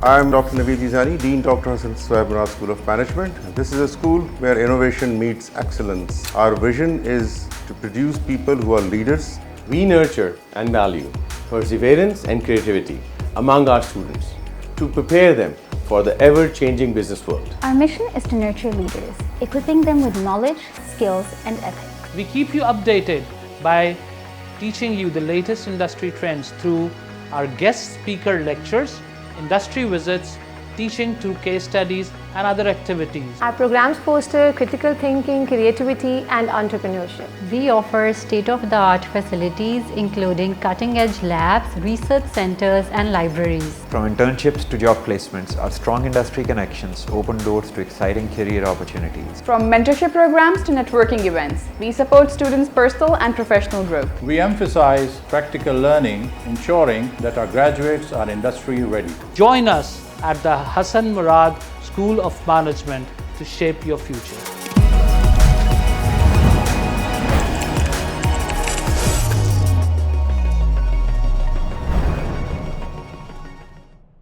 I am Dr. Naveed Jizani, Dean Dr. Hasan Murad School of Management. This is a school where innovation meets excellence. Our vision is to produce people who are leaders. We nurture and value perseverance and creativity among our students to prepare them for the ever-changing business world. Our mission is to nurture leaders, equipping them with knowledge, skills, and ethics. We keep you updated by teaching you the latest industry trends through our guest speaker lectures, industry visits, teaching through case studies and other activities. Our programs foster critical thinking, creativity and entrepreneurship. We offer state-of-the-art facilities including cutting-edge labs, research centers and libraries. From internships to job placements, our strong industry connections open doors to exciting career opportunities. From mentorship programs to networking events, we support students' personal and professional growth. We emphasize practical learning, ensuring that our graduates are industry ready. Join us at the Hasan Murad School of Management to shape your future.